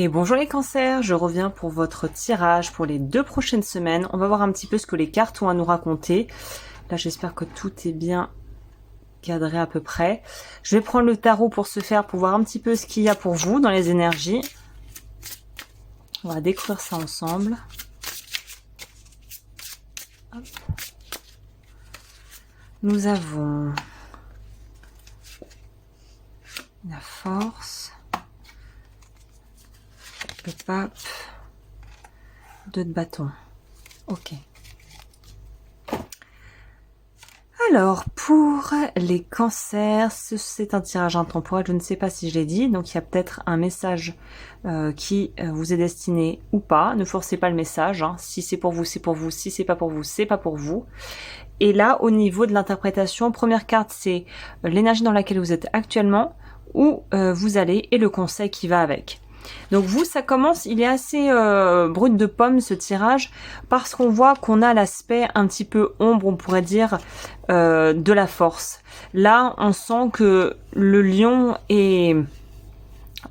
Et bonjour les cancers, je reviens pour votre tirage pour les 2 prochaines semaines. On va voir un petit peu ce que les cartes ont à nous raconter. Là, j'espère que tout est bien cadré à peu près. Je vais prendre le tarot pour ce faire, pour voir un petit peu ce qu'il y a pour vous dans les énergies. On va découvrir ça ensemble. Hop. Nous avons la force, le pape, 2 de bâton. Ok. Alors, pour les cancers, c'est un tirage intemporel, je ne sais pas si je l'ai dit, donc il y a peut-être un message qui vous est destiné ou pas. Ne forcez pas le message, hein. Si c'est pour vous, c'est pour vous. Si c'est pas pour vous, c'est pas pour vous. Et là, au niveau de l'interprétation, première carte, c'est l'énergie dans laquelle vous êtes actuellement, où vous allez, et le conseil qui va avec. Donc vous, ça commence, il est assez brut de pomme ce tirage, parce qu'on voit qu'on a l'aspect un petit peu ombre, on pourrait dire, de la force. Là, on sent que le lion et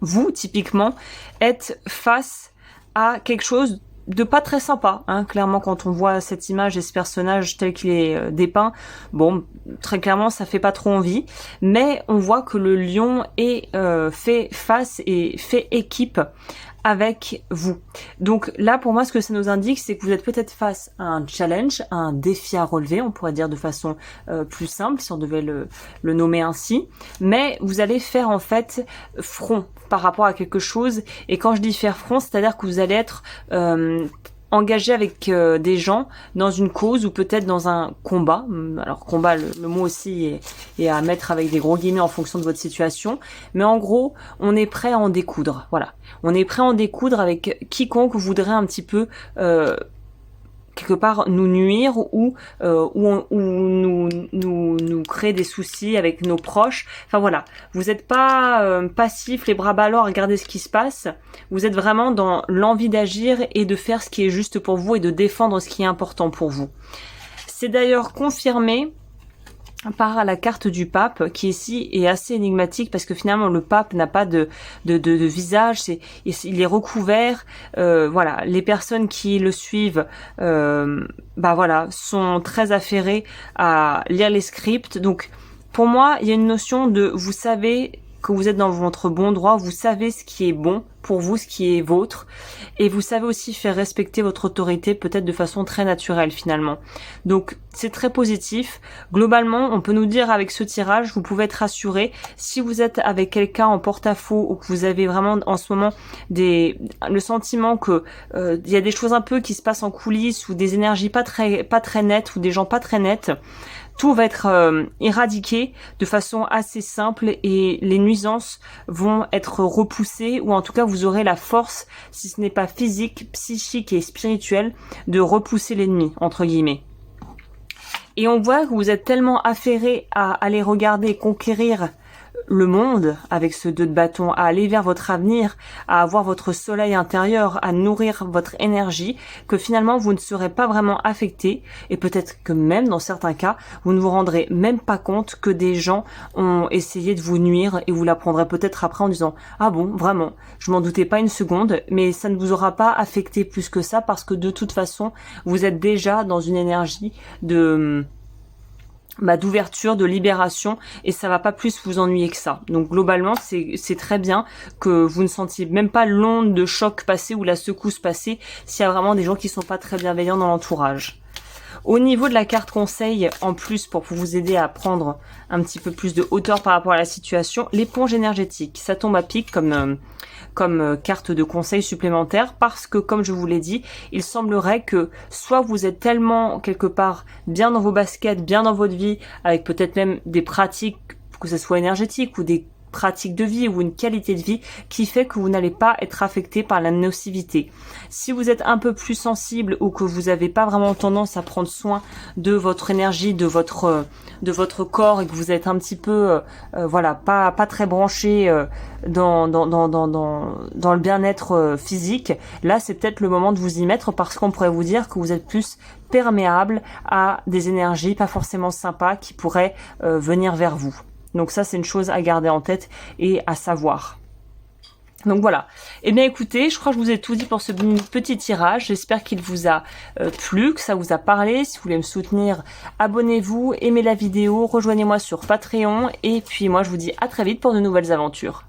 vous, typiquement, êtes face à quelque chose de pas très sympa, hein. Clairement, quand on voit cette image et ce personnage tel qu'il est dépeint, bon, très clairement, ça fait pas trop envie, mais on voit que le lion est fait face et fait équipe avec vous. Donc là, pour moi, ce que ça nous indique, c'est que vous êtes peut-être face à un challenge, à un défi à relever, on pourrait dire de façon plus simple, si on devait le nommer ainsi, mais vous allez faire en fait front par rapport à quelque chose, et quand je dis faire front, c'est-à-dire que vous allez être engagé avec des gens dans une cause ou peut-être dans un combat. Alors combat, le mot aussi est à mettre avec des gros guillemets en fonction de votre situation, mais en gros, on est prêt à en découdre. Voilà, on est prêt à en découdre avec quiconque voudrait un petit peu quelque part nous nuire ou nous créer des soucis avec nos proches. Enfin voilà, vous n'êtes pas passif, les bras ballants à regarder ce qui se passe. Vous êtes vraiment dans l'envie d'agir et de faire ce qui est juste pour vous et de défendre ce qui est important pour vous. C'est d'ailleurs confirmé par la carte du pape, qui ici est assez énigmatique parce que finalement le pape n'a pas de visage, il est recouvert. Voilà, les personnes qui le suivent, voilà, sont très affairées à lire les scripts. Donc pour moi, il y a une notion de vous savez que vous êtes dans votre bon droit, vous savez ce qui est bon pour vous, ce qui est vôtre, et vous savez aussi faire respecter votre autorité peut-être de façon très naturelle finalement. Donc c'est très positif. Globalement, on peut nous dire avec ce tirage, vous pouvez être rassuré si vous êtes avec quelqu'un en porte-à-faux ou que vous avez vraiment en ce moment le sentiment que il y a des choses un peu qui se passent en coulisses ou des énergies pas très nettes ou des gens pas très nets. Tout va être éradiqué de façon assez simple et les nuisances vont être repoussées, ou en tout cas vous aurez la force, si ce n'est pas physique, psychique et spirituelle, de repousser l'ennemi, entre guillemets. Et on voit que vous êtes tellement affairé à aller regarder, conquérir le monde avec ce 2 de bâton, à aller vers votre avenir, à avoir votre soleil intérieur, à nourrir votre énergie, que finalement vous ne serez pas vraiment affecté, et peut-être que même dans certains cas, vous ne vous rendrez même pas compte que des gens ont essayé de vous nuire, et vous l'apprendrez peut-être après en disant « Ah bon, vraiment, je m'en doutais pas une seconde », mais ça ne vous aura pas affecté plus que ça, parce que de toute façon, vous êtes déjà dans une énergie d'ouverture, de libération, et ça va pas plus vous ennuyer que ça. Donc globalement, c'est très bien que vous ne sentiez même pas l'onde de choc passer ou la secousse passer s'il y a vraiment des gens qui sont pas très bienveillants dans l'entourage. Au niveau de la carte conseil, en plus pour vous aider à prendre un petit peu plus de hauteur par rapport à la situation, l'éponge énergétique, ça tombe à pic comme carte de conseil supplémentaire, parce que comme je vous l'ai dit, il semblerait que soit vous êtes tellement quelque part bien dans vos baskets, bien dans votre vie, avec peut-être même des pratiques, que ce soit énergétiques ou des pratique de vie ou une qualité de vie qui fait que vous n'allez pas être affecté par la nocivité. Si vous êtes un peu plus sensible ou que vous n'avez pas vraiment tendance à prendre soin de votre énergie, de votre corps, et que vous êtes un petit peu voilà, pas très branché dans le bien-être physique, là c'est peut-être le moment de vous y mettre, parce qu'on pourrait vous dire que vous êtes plus perméable à des énergies pas forcément sympas qui pourraient venir vers vous. Donc ça, c'est une chose à garder en tête et à savoir. Donc voilà. Eh bien écoutez, je crois que je vous ai tout dit pour ce petit tirage. J'espère qu'il vous a plu, que ça vous a parlé. Si vous voulez me soutenir, abonnez-vous, aimez la vidéo, rejoignez-moi sur Patreon. Et puis moi je vous dis à très vite pour de nouvelles aventures.